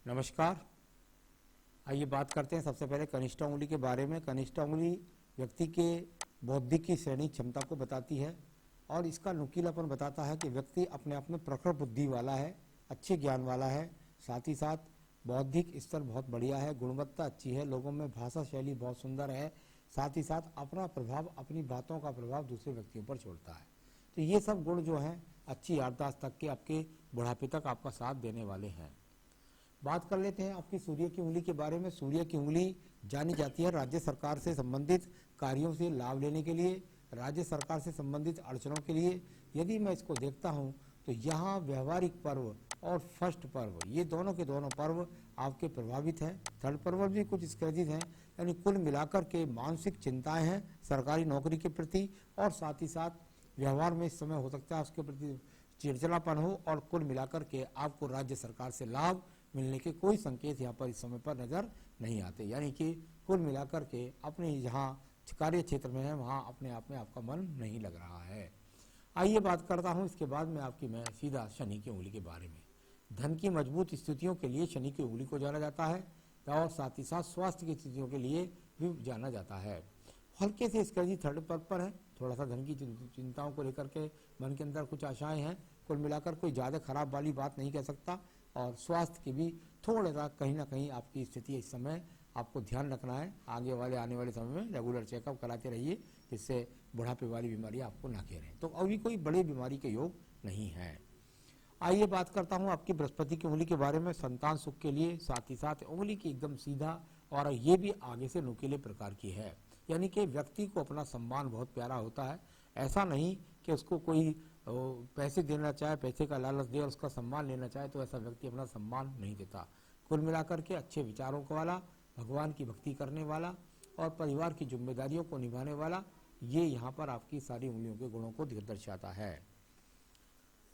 नमस्कार। आइए बात करते हैं सबसे पहले कनिष्ठा उंगली के बारे में। कनिष्ठा उंगली व्यक्ति के बौद्धिक की श्रेणी क्षमता को बताती है और इसका नुकीलापन बताता है कि व्यक्ति अपने आप में प्रखर बुद्धि वाला है, अच्छे ज्ञान वाला है, साथ ही साथ बौद्धिक स्तर बहुत बढ़िया है, गुणवत्ता अच्छी है, लोगों में भाषा शैली बहुत सुंदर है, साथ ही साथ अपना प्रभाव, अपनी बातों का प्रभाव दूसरे व्यक्तियों पर छोड़ता है। तो ये सब गुण जो हैं अच्छी याददाश्त तक के आपके बुढ़ापे तक आपका साथ देने वाले हैं। बात कर लेते हैं आपकी सूर्य की उंगली के बारे में। सूर्य की उंगली जानी जाती है राज्य सरकार से संबंधित कार्यों से लाभ लेने के लिए, राज्य सरकार से संबंधित अड़चनों के लिए। यदि मैं इसको देखता हूं तो यहाँ व्यवहारिक पर्व और फर्स्ट पर्व, ये दोनों के दोनों पर्व आपके प्रभावित हैं। थर्ड पर्व भी कुछ स्क्रैचेज हैं, यानी कुल मिलाकर के मानसिक चिंताएं हैं सरकारी नौकरी के प्रति, और साथ ही साथ व्यवहार में इस समय हो सकता है उसके प्रति चिड़चिड़ापन हो, और कुल मिलाकर के आपको राज्य सरकार से लाभ मिलने के कोई संकेत यहाँ पर इस समय पर नजर नहीं आते। यानी कि कुल मिलाकर के अपने जहाँ कार्य क्षेत्र में है वहाँ अपने आप में आपका मन नहीं लग रहा है। आइए बात करता हूँ इसके बाद में आपकी मैं सीधा शनि की उंगली के बारे में। धन की मजबूत स्थितियों के लिए शनि की उंगली को जाना जाता है और साथ ही साथ स्वास्थ्य की स्थितियों के लिए भी जाना जाता है। हल्के से इसका जी थर्ड पर्व पर है, थोड़ा सा धन की चिंताओं को लेकर के मन के अंदर कुछ आशाएं हैं। कुल मिलाकर कोई ज़्यादा खराब वाली बात नहीं कह सकता, और स्वास्थ्य की भी थोड़ा सा कहीं ना कहीं आपकी स्थिति इस समय आपको ध्यान रखना है। आने वाले समय में रेगुलर चेकअप कराते रहिए, जिससे बुढ़ापे वाली बीमारी आपको ना घेरें। तो अभी कोई बड़ी बीमारी के योग नहीं है। आइए बात करता हूँ आपकी बृहस्पति की उंगली के बारे में। संतान सुख के लिए, साथ ही साथ उंगली की एकदम सीधा और ये भी आगे से नुकीले प्रकार की है, यानी कि व्यक्ति को अपना सम्मान बहुत प्यारा होता है। ऐसा नहीं कि उसको कोई पैसे देना चाहे, पैसे का लालच दे और उसका सम्मान लेना चाहे, तो ऐसा व्यक्ति अपना सम्मान नहीं देता। कुल मिलाकर के अच्छे विचारों वाला, भगवान की भक्ति करने वाला और परिवार की जिम्मेदारियों को निभाने वाला, ये यहाँ पर आपकी सारी उंगलियों के गुणों को दर्शाता है।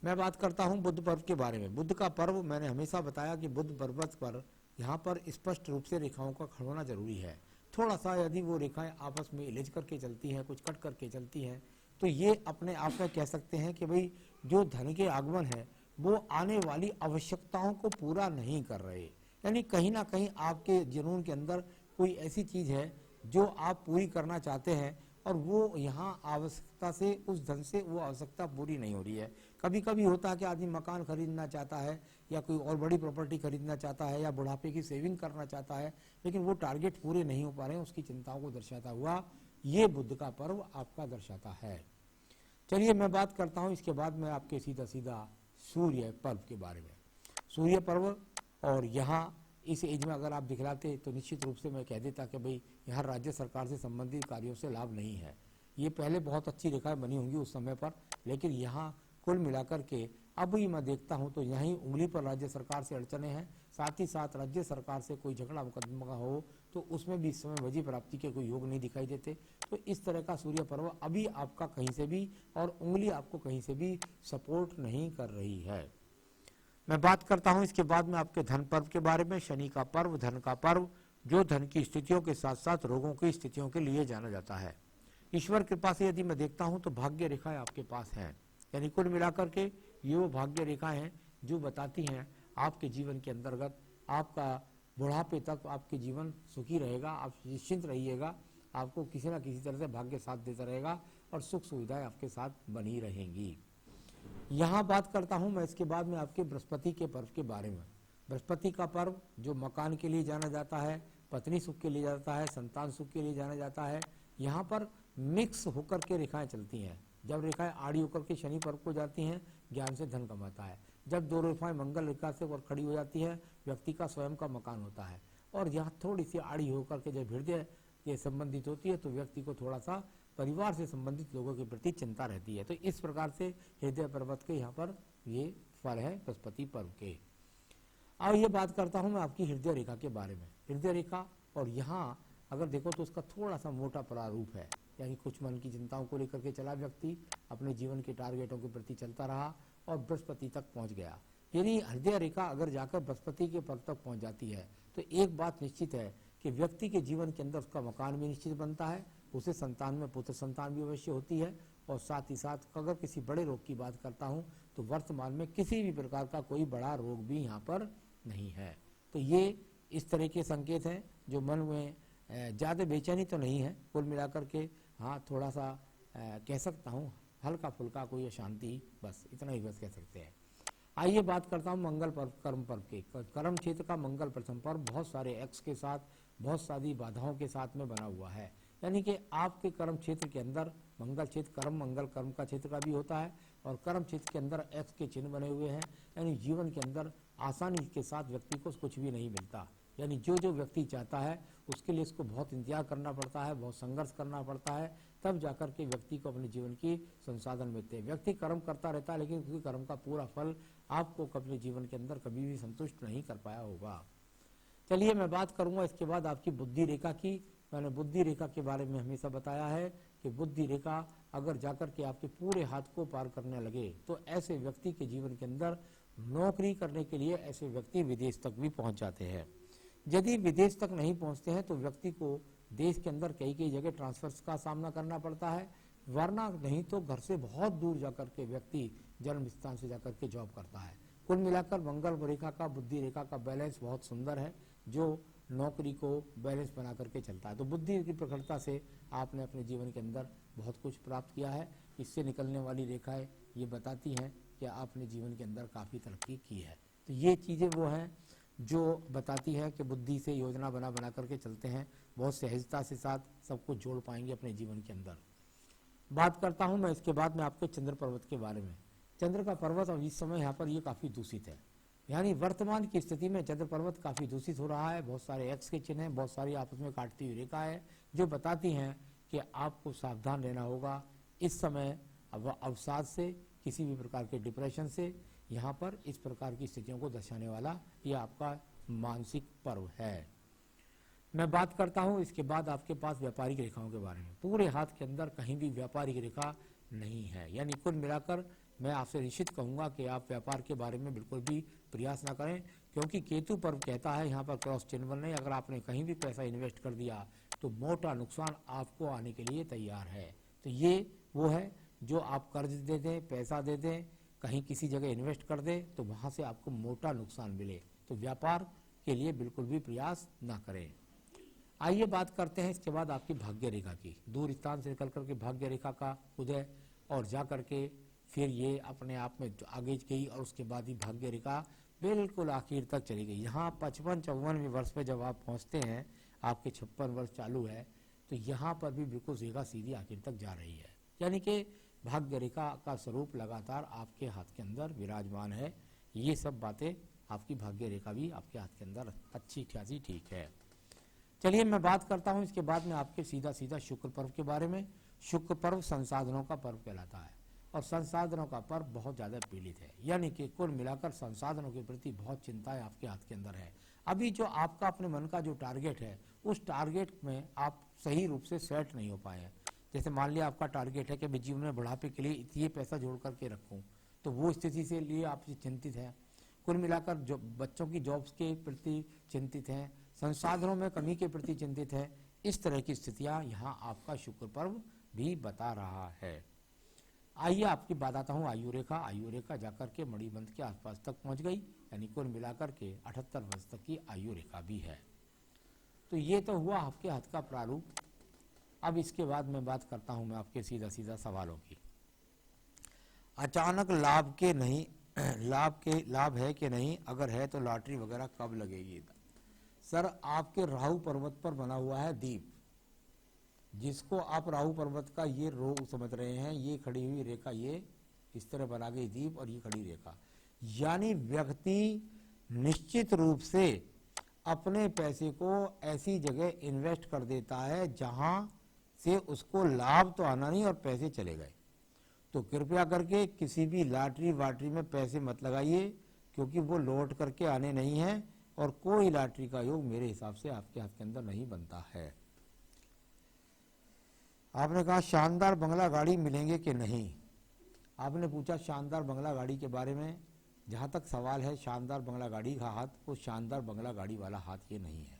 मैं बात करता हूँ बुध पर्व के बारे में। बुध का पर्व मैंने हमेशा बताया कि बुध पर्वत पर यहाँ पर स्पष्ट रूप से रेखाओं का खड़ा होना जरूरी है। थोड़ा सा यदि वो रेखाएं आपस में इलिझ करके चलती हैं, कुछ कट करके चलती हैं, तो ये अपने आप में कह सकते हैं कि भाई जो धन के आगमन है वो आने वाली आवश्यकताओं को पूरा नहीं कर रहे। यानी कहीं ना कहीं आपके जुनून के अंदर कोई ऐसी चीज है जो आप पूरी करना चाहते हैं, और वो यहाँ आवश्यकता से, उस धन से वो आवश्यकता पूरी नहीं हो रही है। कभी कभी होता है कि आदमी मकान खरीदना चाहता है या कोई और बड़ी प्रॉपर्टी खरीदना चाहता है या बुढ़ापे की सेविंग करना चाहता है, लेकिन वो टारगेट पूरे नहीं हो पा रहे हैं, उसकी चिंताओं को दर्शाता हुआ ये बुध का पर्व आपका दर्शाता है। चलिए मैं बात करता हूँ इसके बाद में आपके सीधा सूर्य पर्व के बारे में। सूर्य पर्व, और यहाँ इस एज में अगर आप दिखलाते तो निश्चित रूप से मैं कह देता कि भाई यहाँ राज्य सरकार से संबंधित कार्यों से लाभ नहीं है। ये पहले बहुत अच्छी रेखाएं बनी होंगी उस समय पर, लेकिन यहाँ कुल मिलाकर के अब ही मैं देखता हूँ तो यहीं उंगली पर राज्य सरकार से अड़चने हैं। साथ ही साथ राज्य सरकार से कोई झगड़ा मुकदमा हो तो उसमें भी इस समय वजी प्राप्ति के कोई योग नहीं दिखाई देते। तो इस तरह का सूर्य पर्व अभी आपका कहीं से भी, और उंगली आपको कहीं से भी सपोर्ट नहीं कर रही है। मैं बात करता हूं इसके बाद में आपके धन पर्व के बारे में। शनि का पर्व, धन का पर्व, जो धन की स्थितियों के साथ साथ रोगों की स्थितियों के लिए जाना जाता है। ईश्वर कृपा से यदि मैं देखता हूं तो भाग्य रेखाएं आपके पास हैं, यानी कुल मिलाकर के ये वो भाग्य रेखाएं हैं जो बताती हैं आपके जीवन के अंतर्गत आपका बुढ़ापे तक आपके जीवन सुखी रहेगा, आप निश्चिंत रहिएगा, आपको किसी न किसी तरह से भाग्य साथ देता रहेगा और सुख सुविधाएं आपके साथ बनी रहेंगी। यहाँ बात करता हूँ मैं इसके बाद में आपके बृहस्पति के पर्व के बारे में। बृहस्पति का पर्व जो मकान के लिए जाना जाता है, पत्नी सुख के लिए जाता है, संतान सुख के लिए जाना जाता है। यहाँ पर मिक्स होकर के रेखाएं चलती हैं। जब रेखाएं आड़ी होकर के शनि पर्व को जाती हैं, ज्ञान से धन कमाता है। जब दो रेखाएं मंगल रेखा से और खड़ी हो जाती है, व्यक्ति का स्वयं का मकान होता है। और यहाँ थोड़ी सी आड़ी होकर के जब हृदय के संबंधित होती है तो व्यक्ति को थोड़ा सा परिवार से संबंधित लोगों के प्रति चिंता रहती है। तो इस प्रकार से हृदय पर्वत के यहाँ पर ये फल है बृहस्पति पर्व के। अब ये बात करता हूँ मैं आपकी हृदय रेखा के बारे में। हृदय रेखा, और यहाँ अगर देखो तो उसका थोड़ा सा मोटा प्रारूप है, यानी कुछ मन की चिंताओं को लेकर के चला व्यक्ति, अपने जीवन के टारगेटों के प्रति चलता रहा और बृहस्पति तक पहुंच गया। यानी हृदय रेखा अगर जाकर बृहस्पति के पर्व तक पहुंच जाती है तो एक बात निश्चित है कि व्यक्ति के जीवन के अंदर उसका मकान भी निश्चित बनता है, उसे संतान में पुत्र संतान भी अवश्य होती है, और साथ ही साथ अगर किसी बड़े रोग की बात करता हूं तो वर्तमान में किसी भी प्रकार का कोई बड़ा रोग भी यहाँ पर नहीं है। तो ये इस तरह के संकेत हैं जो मन में ज़्यादा बेचैनी तो नहीं है, कुल मिलाकर के हाँ थोड़ा सा कह सकता हूँ हल्का फुल्का कोई अशांति, बस इतना ही बस कह सकते हैं। आइए बात करता हूँ मंगल पर्व, कर्म पर्व के। कर्म क्षेत्र का मंगल प्रथम पर्व बहुत सारे एक्स के साथ, बहुत सारी बाधाओं के साथ में बना हुआ है। यानी कि आपके कर्म क्षेत्र के अंदर मंगल क्षेत्र कर्म मंगल कर्म का क्षेत्र का भी होता है और कर्म क्षेत्र के अंदर एक्स के चिन्ह बने हुए हैं। यानी जीवन के अंदर आसानी के साथ व्यक्ति को कुछ भी नहीं मिलता। यानी जो व्यक्ति चाहता है उसके लिए इसको बहुत इंतजार करना पड़ता है, बहुत संघर्ष करना पड़ता है, तब जाकर के व्यक्ति को अपने जीवन की संसाधन मिलते हैं। व्यक्ति कर्म करता रहता है लेकिन उसके कर्म का पूरा फल आपको अपने जीवन के अंदर कभी भी संतुष्ट नहीं कर पाया होगा। चलिए मैं बात करूंगा इसके बाद आपकी बुद्धि रेखा की। मैंने बुद्धि रेखा के बारे में हमेशा बताया है कि बुद्धि रेखा अगर जाकर के आपके पूरे हाथ को पार करने लगे तो ऐसे व्यक्ति के जीवन के अंदर नौकरी करने के लिए ऐसे व्यक्ति विदेश तक भी पहुंच जाते हैं। यदि विदेश तक नहीं पहुंचते हैं तो व्यक्ति को देश के अंदर कई जगह ट्रांसफर्स का सामना करना पड़ता है, वरना नहीं तो घर से बहुत दूर जाकर के व्यक्ति जन्म स्थान से जाकर के जॉब करता है। कुल मिलाकर मंगल रेखा का बुद्धि रेखा का बैलेंस बहुत सुंदर है जो नौकरी को बैलेंस बना करके चलता है। तो बुद्धि की प्रखरता से आपने अपने जीवन के अंदर बहुत कुछ प्राप्त किया है। इससे निकलने वाली रेखाएं ये बताती हैं कि आपने जीवन के अंदर काफ़ी तरक्की की है। तो ये चीज़ें वो हैं जो बताती है कि बुद्धि से योजना बना करके चलते हैं, बहुत सहजता से साथ सब कुछ जोड़ पाएंगे अपने जीवन के अंदर। बात करता हूं मैं इसके बाद में आपके चंद्र पर्वत के बारे में। चंद्र का पर्वत अब इस समय यहाँ पर ये काफ़ी दूषित है, यानी वर्तमान की स्थिति में चंद्र पर्वत काफ़ी दूषित हो रहा है। बहुत सारे एक्स के चिन्ह हैं, बहुत सारी आपस में काटती हुई रेखा है जो बताती हैं कि आपको सावधान रहना होगा इस समय अवसाद से, किसी भी प्रकार के डिप्रेशन से। यहाँ पर इस प्रकार की स्थितियों को दर्शाने वाला ये आपका मानसिक पर्व है। मैं बात करता हूँ इसके बाद आपके पास व्यापारिक रेखाओं के बारे में। पूरे हाथ के अंदर कहीं भी व्यापारिक रेखा नहीं है, यानी कुल मिलाकर मैं आपसे निश्चित कहूँगा कि आप व्यापार के बारे में बिल्कुल भी प्रयास ना करें, क्योंकि केतु पर्व कहता है यहाँ पर क्रॉस चिन्ह बन रहे, अगर आपने कहीं भी पैसा इन्वेस्ट कर दिया तो मोटा नुकसान आपको आने के लिए तैयार है। तो ये वो है जो आप कर्ज दे दें, पैसा दे दें, कहीं किसी जगह इन्वेस्ट कर दें तो वहाँ से आपको मोटा नुकसान मिले। तो व्यापार के लिए बिल्कुल भी प्रयास ना करें। आइए बात करते हैं इसके बाद आपकी भाग्य रेखा की। दूर स्थान से निकल करके भाग्य रेखा का उदय और जा करके फिर ये अपने आप में आगे गई और उसके बाद ही भाग्य रेखा बिल्कुल आखिर तक चली गई। यहाँ 55-54वें वर्ष पे जब आप पहुँचते हैं, आपके 56 वर्ष चालू है, तो यहाँ पर भी बिल्कुल रेखा सीधी आखिर तक जा रही है। यानी कि भाग्य रेखा का स्वरूप लगातार आपके हाथ के अंदर विराजमान है। ये सब बातें आपकी भाग्य रेखा भी आपके हाथ के अंदर अच्छी खासी ठीक है। चलिए मैं बात करता हूँ इसके बाद में आपके सीधा शुक्र पर्व के बारे में। शुक्र पर्व संसाधनों का पर्व कहलाता है और संसाधनों का पर्व बहुत ज़्यादा पीड़ित है, यानी कि कुल मिलाकर संसाधनों के प्रति बहुत चिंताएं आपके हाथ के अंदर है। अभी जो आपका अपने मन का जो टारगेट है उस टारगेट में आप सही रूप से सेट नहीं हो पाए हैं। जैसे मान लिया आपका टारगेट है कि मैं जीवन में बुढ़ापे के लिए ये पैसा जोड़ करके रखूँ, तो वो स्थिति से लिए आप चिंतित हैं। कुल मिलाकर जो बच्चों की जॉब्स के प्रति चिंतित हैं, संसाधनों में कमी के प्रति चिंतित है। इस तरह की स्थितियां यहाँ आपका शुक्र पर्व भी बता रहा है। आइए आपकी बात आता हूँ आयु रेखा। आयु रेखा जाकर के मणिबंध के आसपास तक पहुँच गई, यानी कुल मिलाकर के 78 वर्ष तक की आयु रेखा भी है। तो ये तो हुआ आपके हाथ का प्रारूप। अब इसके बाद मैं बात करता हूँ मैं आपके सीधा सवालों की। अचानक लाभ है कि नहीं, अगर है तो लॉटरी वगैरह कब लगेगी? सर आपके राहु पर्वत पर बना हुआ है दीप, जिसको आप राहु पर्वत का ये रोग समझ रहे हैं। ये खड़ी हुई रेखा ये इस तरह बना गई दीप और ये खड़ी रेखा, यानी व्यक्ति निश्चित रूप से अपने पैसे को ऐसी जगह इन्वेस्ट कर देता है जहां से उसको लाभ तो आना नहीं और पैसे चले गए। तो कृपया करके किसी भी लॉटरी वाटरी में पैसे मत लगाइए, क्योंकि वो लौट करके आने नहीं है और कोई लॉटरी का योग मेरे हिसाब से आपके हाथ के अंदर नहीं बनता है। आपने कहा शानदार बंगला गाड़ी मिलेंगे कि नहीं। आपने पूछा शानदार बंगला गाड़ी के बारे में। जहाँ तक सवाल है शानदार बंगला गाड़ी का हाथ, वो शानदार बंगला गाड़ी वाला हाथ ये नहीं है।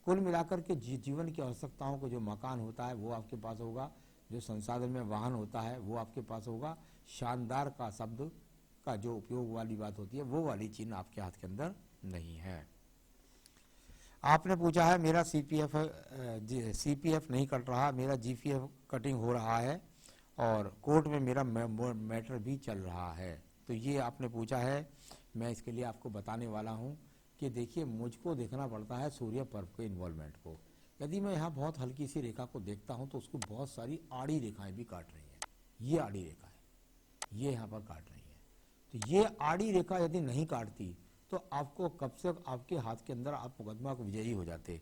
कुल मिलाकर के जीवन की आवश्यकताओं को जो मकान होता है वो आपके पास होगा, जो संसाधन में वाहन होता है वो आपके पास होगा। शानदार का शब्द का जो उपयोग वाली बात होती है वो वाली चिन्ह आपके हाथ के अंदर नहीं है। आपने पूछा है मेरा सीपीएफ नहीं कट रहा, मेरा जीपीएफ कटिंग हो रहा है और कोर्ट में मेरा मैटर भी चल रहा है। तो ये आपने पूछा है, मैं इसके लिए आपको बताने वाला हूँ कि देखिए मुझको देखना पड़ता है सूर्य पर्व के इन्वॉल्वमेंट को। यदि मैं यहाँ बहुत हल्की सी रेखा को देखता हूँ तो उसको बहुत सारी आड़ी रेखाएं भी काट रही हैं। ये आड़ी रेखा है, ये यहाँ पर काट रही है। तो ये आड़ी रेखा यदि नहीं काटती तो आपको कब से आपके हाथ के अंदर आप मुकदमा को विजयी हो जाते।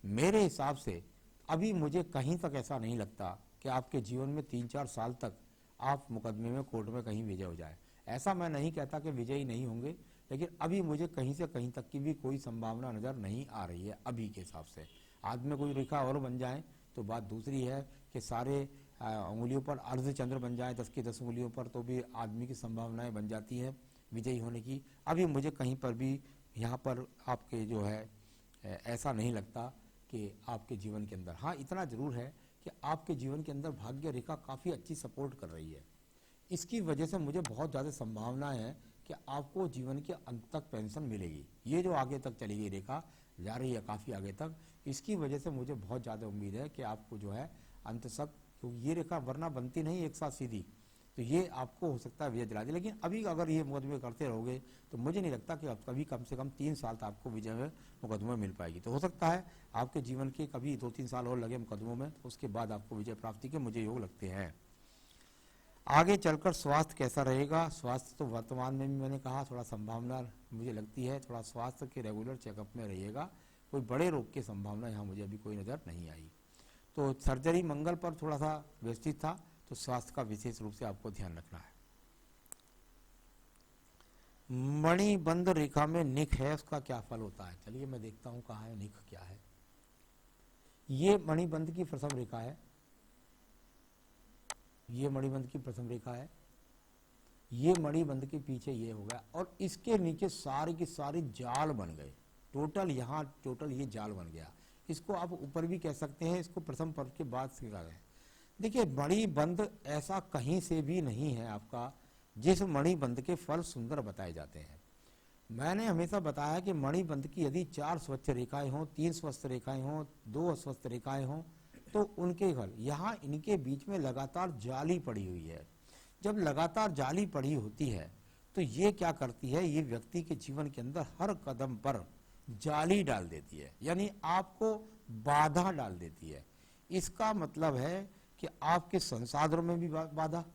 मेरे हिसाब से अभी मुझे कहीं तक ऐसा नहीं लगता कि आपके जीवन में 3-4 साल तक आप मुकदमे में कोर्ट में कहीं विजय हो जाए। ऐसा मैं नहीं कहता कि विजयी नहीं होंगे, लेकिन अभी मुझे कहीं से कहीं तक की भी कोई संभावना नज़र नहीं आ रही है अभी के हिसाब से। आज में कोई रेखा और बन जाए तो बात दूसरी है कि सारे उंगलियों पर अर्धचंद्र बन जाए 10 की 10 उंगलियों पर, तो भी आदमी की संभावनाएं बन जाती है विजयी होने की। अभी मुझे कहीं पर भी यहाँ पर आपके जो है ऐसा नहीं लगता कि आपके जीवन के अंदर, हाँ इतना जरूर है कि आपके जीवन के अंदर भाग्य रेखा काफ़ी अच्छी सपोर्ट कर रही है। इसकी वजह से मुझे बहुत ज़्यादा संभावना है कि आपको जीवन के अंत तक पेंशन मिलेगी। ये जो आगे तक चली गई रेखा जा रही है काफ़ी आगे तक, इसकी वजह से मुझे बहुत ज़्यादा उम्मीद है कि आपको जो है अंत तक, क्योंकि ये रेखा वरना बनती नहीं एक साथ सीधी, तो ये आपको हो सकता है विजय दिला दे। लेकिन अभी अगर ये मुकदमे करते रहोगे तो मुझे नहीं लगता कि आप कभी कम से कम 3 साल तक आपको विजय में मुकदमे मिल पाएगी। तो हो सकता है आपके जीवन के कभी 2-3 साल और लगे मुकदमों में, उसके बाद आपको विजय प्राप्ति के मुझे योग लगते हैं। आगे चलकर स्वास्थ्य कैसा रहेगा? स्वास्थ्य तो वर्तमान में भी मैंने कहा थोड़ा संभावना मुझे लगती है, थोड़ा स्वास्थ्य के रेगुलर चेकअप में रहिएगा। कोई बड़े रोग की संभावना यहाँ मुझे अभी कोई नज़र नहीं आई। तो सर्जरी मंगल पर थोड़ा सा व्यवस्थित था, तो स्वास्थ्य का विशेष रूप से आपको ध्यान रखना है। मणिबंध रेखा में निख है, उसका क्या फल होता है? चलिए मैं देखता हूं कहाँ है निख, क्या है। ये मणिबंध की प्रथम रेखा है, ये मणिबंध की प्रथम रेखा है, ये मणिबंध के पीछे ये हो गया और इसके नीचे सारी की सारी जाल बन गए। टोटल यहाँ टोटल ये जाल बन गया। इसको आप ऊपर भी कह सकते हैं, इसको प्रथम पर्व के बाद सीखा गया। देखिए मणिबंध ऐसा कहीं से भी नहीं है आपका जिस मणिबंध के फल सुंदर बताए जाते हैं। मैंने हमेशा बताया कि मणिबंध की यदि 4 स्वच्छ रेखाएं हों, 3 स्वस्थ रेखाएं हों, 2 अस्वस्थ रेखाएं हों, तो उनके फल, यहाँ इनके बीच में लगातार जाली पड़ी हुई है। जब लगातार जाली पड़ी होती है तो ये क्या करती है, ये व्यक्ति के जीवन के अंदर हर कदम पर जाली डाल देती है, यानी आपको बाधा डाल देती है। इसका मतलब है कि आपके संसाधनों में भी बाधा,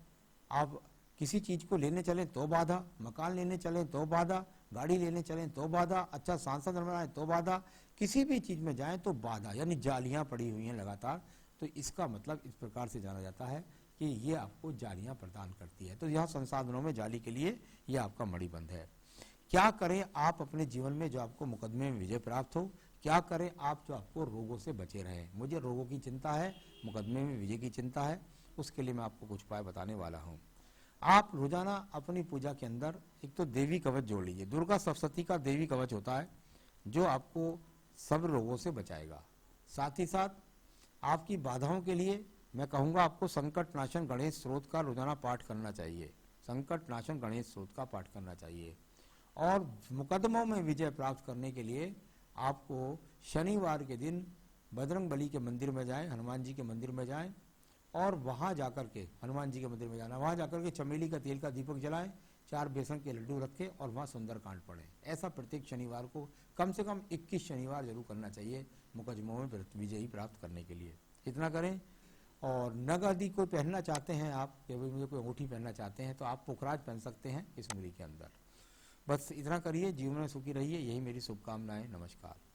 आप किसी चीज को लेने चलें तो बाधा, मकान लेने चलें तो बाधा, गाड़ी लेने चलें तो बाधा, अच्छा सांसद बनाए तो बाधा, किसी भी चीज में जाएं तो बाधा, यानी जालियां पड़ी हुई हैं लगातार। तो इसका मतलब इस प्रकार से जाना जाता है कि ये आपको जालियां प्रदान करती है। तो यह संसाधनों में जाली के लिए यह आपका मणिबंध है। क्या करें आप अपने जीवन में जो आपको मुकदमे में विजय प्राप्त हो? क्या करें आप जो आपको रोगों से बचे रहें? मुझे रोगों की चिंता है, मुकदमे में विजय की चिंता है, उसके लिए मैं आपको कुछ उपाय बताने वाला हूँ। आप रोजाना अपनी पूजा के अंदर एक तो देवी कवच जोड़ लीजिए। दुर्गा सप्तशती का देवी कवच होता है जो आपको सब रोगों से बचाएगा। साथ ही साथ आपकी बाधाओं के लिए मैं कहूँगा आपको संकट नाशन गणेश स्रोत का रोजाना पाठ करना चाहिए। संकट नाशन गणेश स्रोत का पाठ करना चाहिए। और मुकदमों में विजय प्राप्त करने के लिए आपको शनिवार के दिन बजरंगबली के मंदिर में जाएं, हनुमान जी के मंदिर में जाएं और वहां जाकर के, हनुमान जी के मंदिर में जाना, वहां जाकर के चमेली का तेल का दीपक जलाएं, 4 बेसन के लड्डू रखें और वहां सुंदरकांड पढ़ें। ऐसा प्रत्येक शनिवार को कम से कम 21 शनिवार जरूर करना चाहिए मुकदमों में विजयी प्राप्त करने के लिए। इतना करें। और नग आदि को पहनना चाहते हैं आप, या मुझे कोई अंगूठी पहनना चाहते हैं तो आप पुखराज पहन सकते हैं इस उंगली के अंदर। बस इतना करिए, जीवन में सुखी रहिए, यही मेरी शुभकामनाएं। नमस्कार।